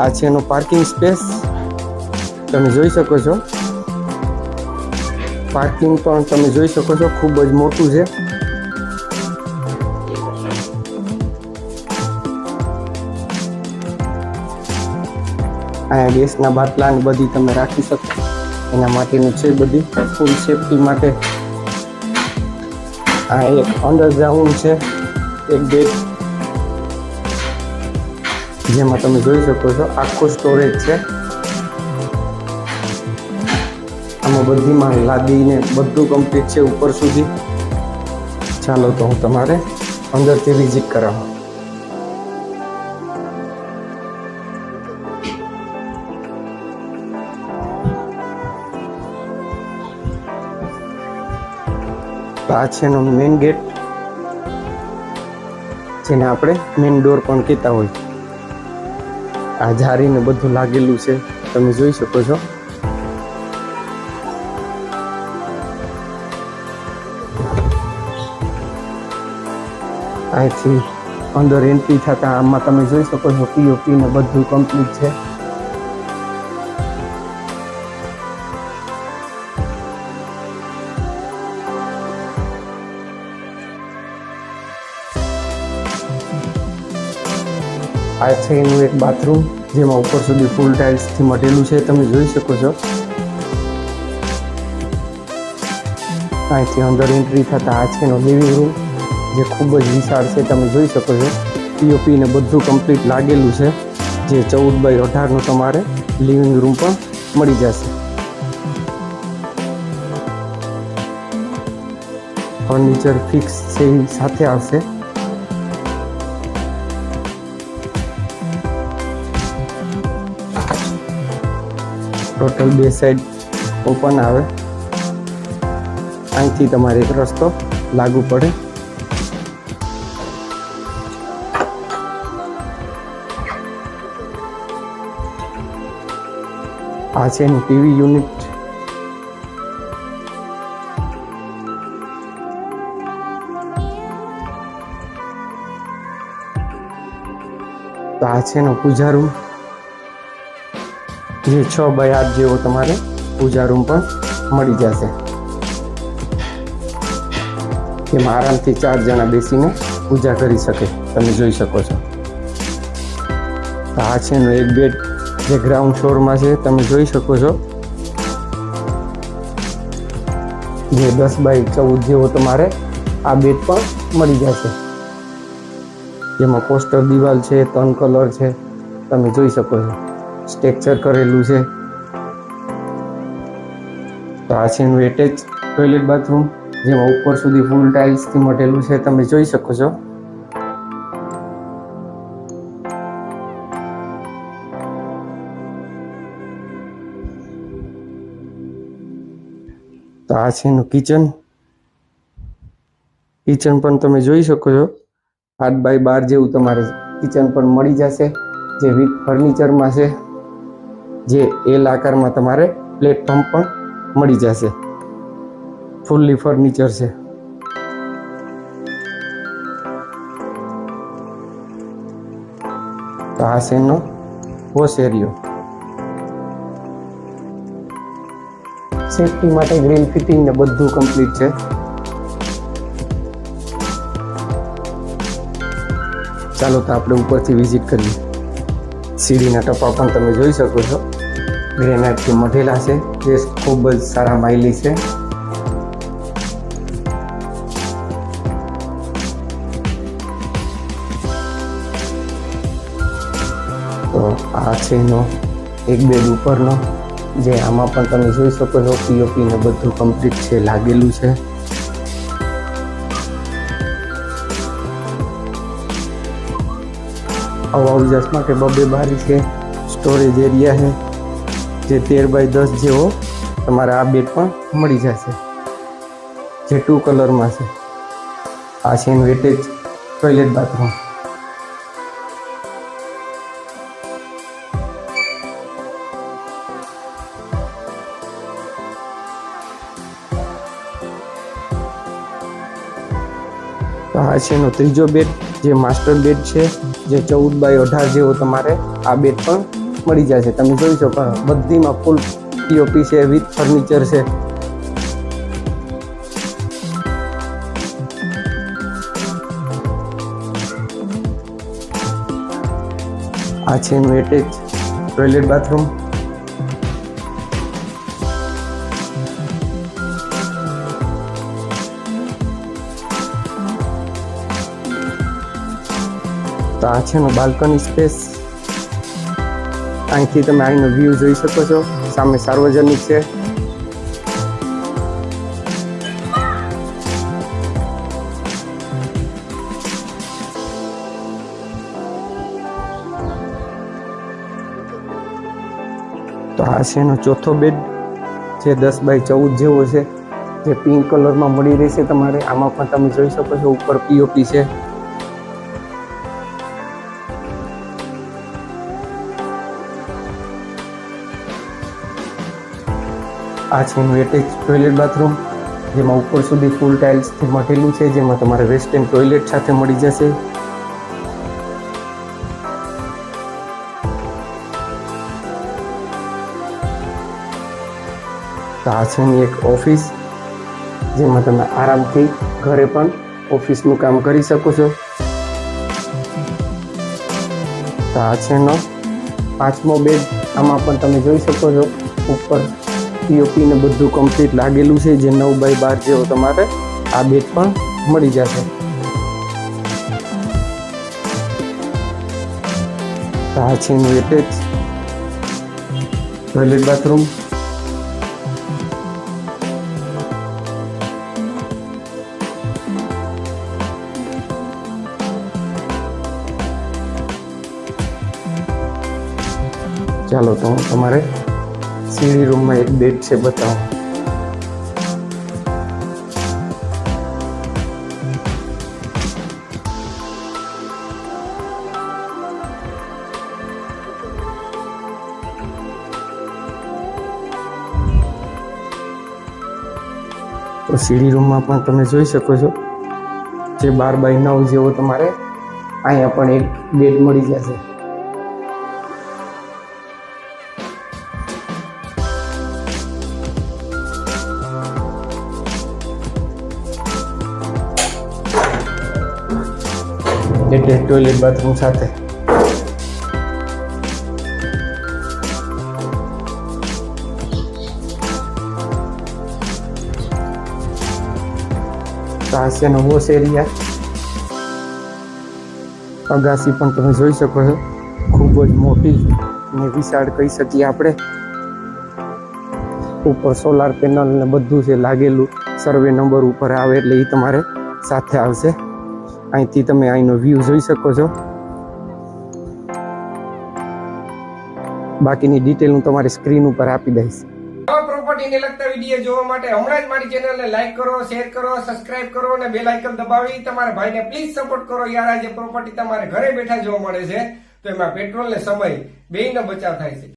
આ છે એનો પાર્કિંગ સ્પેસ, તમે જોઈ શકો છો। પાર્કિંગ પણ તમે જોઈ શકો છો, ખૂબ જ મોટું છે। અહીંયા ગેસના બાટલા ને બધી તમે રાખી શકો, એના માટેનું છે બધી ફૂલ સેફટી માટે। આ એક અંડરગ્રાઉન્ડ છે, એક બેડ, જેમાં તમે જોઈ શકો છો આખું સ્ટોરેજ છે। આમાં બધીમાં લાદીને બધું કમ્પ્લીટ છે ઉપર સુધી। ચાલો તો હું તમારે અંદરથી વિઝિટ કરાવું। આ છે એનો મેઇન ગેટ, જેને આપણે મેઇન ડોર પણ કહેતા હોય। આ જારીને બધું લાગેલું છે, તમે જોઈ શકો છો। અહીંથી અંદર એન્ટ્રી થતા આમાં તમે જોઈ શકો છો પીઓપી ને બધું કમ્પ્લીટ છે। આ છે એનું એક બાથરૂમ, જેમાં ઉપર સુધી ફૂલ ટાઇલ્સથી મટેલું છે, તમે જોઈ શકો છો। અહીંથી અંદર એન્ટ્રી થતા આ છે એનો લિવિંગ રૂમ, જે ખૂબ જ વિશાળ છે, તમે જોઈ શકો છો। પીઓપી ને બધું કમ્પ્લીટ લાગેલું છે, જે 14x18 તમારે લિવિંગ રૂમ પણ મળી જશે। ફર્નિચર ફિક્સ છે એ સાથે આવશે। ટોટલ 2 સાઈડ ઓપન આવે, અહીંથી તમારે એક રસ્તો લાગુ પડે। આ છે એનું ટીવી યુનિટ, તો આ છે એનો પૂજા રૂમ, જે 6x8 જેવો તમારે પૂજા રૂમ પણ મળી જશે, જેમાં આરામથી 4 જણા બેસીને પૂજા કરી શકે, તમે જોઈ શકો છો। તો આ છે એનો એક બેડ, જે ગ્રાઉન્ડ ફ્લોરમાં છે, તમે જોઈ શકો છો। જે 10x14 જેવો તમારે આ બેડ પણ મળી જશે, જેમાં પોસ્ટર દિવાલ છે, 3 કલર છે, તમે જોઈ શકો છો। સ્ટ્રક્ચર કરેલું છે। તો આ છે એનું એટેચ ટોયલેટ બાથરૂમ, જેમાં ઉપર સુધી ફૂલ ટાઇલ્સથી મટેલું છે, તમે જોઈ શકો છો। તો આ છે એનું કિચન, કિચન પણ તમે જોઈ શકો છો। 8x12 જેવું તમારે કિચન પણ મળી જશે, જે વિથ ફર્નિચરમાં છે, જે એલ આકારમાં તમારે પ્લેટફોર્મ પણ મળી જશે, ફૂલ્લી ફર્નિચર છે। તો આ છે એનો વોશ એરિયો, સેફટી માટે ગ્રીલ ફિટિંગ ને બધું કમ્પ્લીટ છે। ચાલો તો આપણે ઉપરથી વિઝિટ કરીએ। સીડીના ટપ્પા પણ તમે જોઈ શકો છો, ગ્રેનાઇટથી મઢેલા છે, જે ખૂબ જ સારા માઇલી છે। તો આ છે એનો એક બેડ ઉપરનો, જે આમાં પણ તમે જોઈ શકો છો પીઓપી ને બધું કમ્પ્લીટ છે, લાગેલું છે। હવા ઉજાસ માટે 2 બારી છે, સ્ટોરેજ એરિયા છે, જે 13x10 જેવો તમારે આ બેડ પણ મળી જશે, જે 2 કલરમાં છે। આ છે એનું એટેચ ટોયલેટ બાથરૂમ। તો આ છે ત્રીજો બેડ, જે માસ્ટર બેડ છે, જે 14x18 જેવો તમારે આ બેડ પણ મળી જશે. તમે જોઈ શકો બધીમાં ફૂલ પીઓપી છે, વિથ ફર્નિચર છે. આ છે એનું એટેચ ટોયલેટ બાથરૂમ. તો આ છે એનો બાલ્કની સ્પેસ. અહીંથી તમે અહીંનો વ્યૂ જોઈ શકો છો. સામે સાર્વજનિક છે. તો આ છે એનો ચોથો બેડ, જે 10 બાય 14 જેવો છે, જે પિંક કલરમાં મળી રહેશે તમારે. આમાં પણ તમે જોઈ શકો છો ઉપર પીઓપી છે. આ છે એનું એટેચ ટોયલેટ બાથરૂમ, જેમાં ઉપર સુધી ફૂલ ટાઇલ્સથી મઢેલું છે, જેમાં તમારે વેસ્ટર્ન ટોયલેટ સાથે મળી જશે. તો આ છે એની એક ઓફિસ, જેમાં તમે આરામથી ઘરે પણ ઓફિસનું કામ કરી શકો છો. તો આ છે એનો 5મો બેડ. આમાં પણ તમે જોઈ શકો છો ઉપર પીઓપી ને બધું કમ્પ્લીટ લાગેલું છે, જે 9 બાય 12 જેવો તમારે આ બેડ પણ મળી જશે. તો આ છે એનું એટેચ ટોયલેટ બાથરૂમ. ચાલો તો હું તમારે સીડી રૂમમાં એક બેડ છે બતાવું. તો સીડી રૂમમાં પણ તમે જોઈ શકો છો, જે 12 બાય 9 જેવો તમારે અહીંયા પણ એક બેડ મળી જશે. એટલે ટોયલેટ બાથરૂમ સાથે. આ છે એનો વોશ એરિયા. અગાસી પણ તમે જોઈ શકો છો, ખૂબ જ મોટી ને વિશાળ કહી શકીએ આપણે. ઉપર સોલાર પેનલ ને બધું છે લાગેલું. સર્વે નંબર ઉપર આવે એટલે એ તમારે સાથે આવશે. અહીંથી તમે અહીંનો વ્યૂ જોઈ શકો છો. બાકીની ડિટેલ હું તમારી સ્ક્રીન ઉપર આપી દઈશ. આવા પ્રોપર્ટીને લગતા વિડીયો જોવા માટે હમણાં જ મારી ચેનલને લાઈક કરો, શેર કરો, સબસ્ક્રાઇબ કરો અને બેલ આઇકન દબાવી તમારા ભાઈને પ્લીઝ સપોર્ટ કરો. યાર, આ જે પ્રોપર્ટી તમારે ઘરે બેઠા જોવા મળે છે, તો એમાં પેટ્રોલ ને સમય બેયનો બચાવ થાય છે.